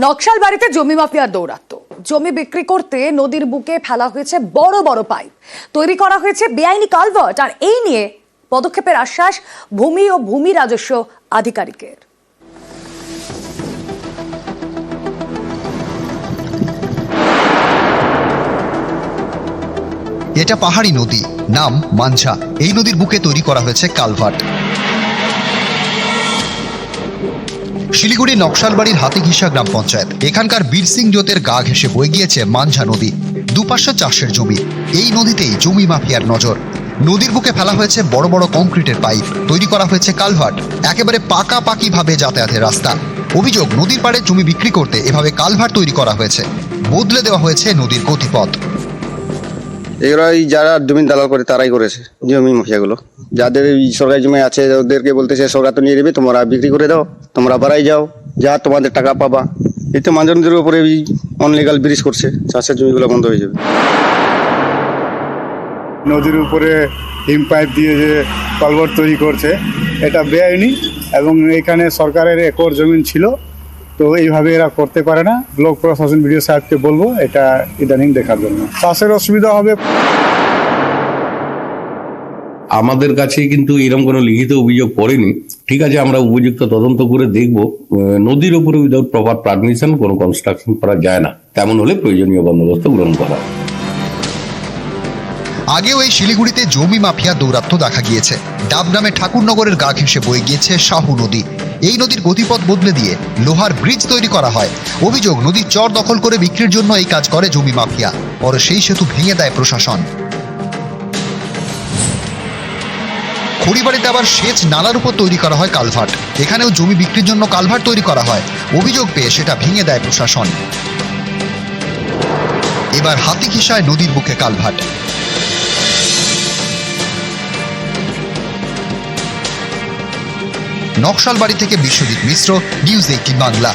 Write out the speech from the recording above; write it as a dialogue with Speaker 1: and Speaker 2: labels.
Speaker 1: নকশালবাড়িতে জমি মাফিয়ার দৌরাত্ম্য। জমি বিক্রি করতে নদীর বুকে ফেলা হয়েছে বড় বড় পাইপ, তৈরি করা হয়েছে বেআইনি কালভার্ট, আর এই নিয়ে পদক্ষেপের আশ্বাস ভূমি ও ভূমি রাজস্ব আধিকারিকের।
Speaker 2: এটা পাহাড়ি নদী, নাম মাঞ্ঝা। এই নদীর বুকে তৈরি করা হয়েছে কালভার্ট। শিলিগুড়ির নকশালবাড়ির হাতিঘিসা গ্রাম পঞ্চায়েত, এখানকার বীরসিং জোতের গা ঘেঁষে বয়ে গিয়েছে মাঞ্ঝা নদী। দুপাশে চাষের জমি, এই নদীতেই জমি মাফিয়ার নজর। নদীর বুকে ফেলা হয়েছে বড় বড় কংক্রিটের পাইপ, তৈরি করা হয়েছে কালভার্ট, একেবারে পাকাপাকি ভাবে যাতায়াতের রাস্তা। অভিযোগ, নদীর পাড়ে জমি বিক্রি করতে এভাবে কালভার্ট তৈরি করা হয়েছে, বদলে দেওয়া হয়েছে নদীর গতিপথ।
Speaker 3: এরাই যারা জমি দালাল করে তারাই করেছে, জমি মাফিয়াগুলো। যাদের সরকারি জমি আছে ওদেরকে বলতেছে সরকার তো নিয়ে নেবে, তোমরা বিক্রি করে দাও, তোমরা বাড়াই যাও, যা তোমাদের টাকা পাবা। এই তো মাঝে নদীর উপরে অনলিগাল ব্রিজ করছে, চাষের জমিগুলো বন্ধ হয়ে যাবে।
Speaker 4: নদীর উপরে হিম পাইপ দিয়ে যে কালভার্ট তৈরি করছে, এটা বেআইনি এবং এখানে সরকারের একর জমি ছিল, তো এইভাবে এরা করতে পারে না। ব্লক প্রশাসন বিডিও সাহেবকে বলবো এটা ইদানিং দেখার জন্য। চাষের অসুবিধা হবে।
Speaker 5: আমাদের কাছে কিন্তু এরকম কোনো লিখিত অভিযোগ পড়েনি। ঠিক আছে, আমরা উপযুক্ত তদন্ত করে দেখব। নদীর উপরে উইদাউট প্রপার পারমিশন কোনো কনস্ট্রাকশন করা যায় না, তেমন হলে প্রয়োজনীয় বন্দোবস্ত গ্রহণ করা।
Speaker 2: আগেও এই শিলিগুড়িতে জমি মাফিয়া দৌরাত্ম্য দেখা গিয়েছে। ডাবগ্রামে ঠাকুরনগরের গা ঘেঁষে বয়ে গিয়েছে শাহু নদী। এই নদীর গতিপথ বদলে দিয়ে লোহার ব্রিজ তৈরি করা হয়। অভিযোগ, নদীর চর দখল করে বিক্রির জন্য এই কাজ করে জমি মাফিয়া, পরে সেই সেতু ভেঙে দেয় প্রশাসন। খড়িবাড়িতে আবার সেচ নালার উপর তৈরি করা হয় কালভার্ট, এখানেও জমি বিক্রির জন্য কালভার্ট তৈরি করা হয়। অভিযোগ পেয়ে সেটা ভেঙে দেয় প্রশাসন। এবার হাতিঘিসায় নদীর বুকে কালভার্ট। নকশালবাড়ি থেকে বিশ্বজিৎ মিশ্র, নিউজ 18 বাংলা।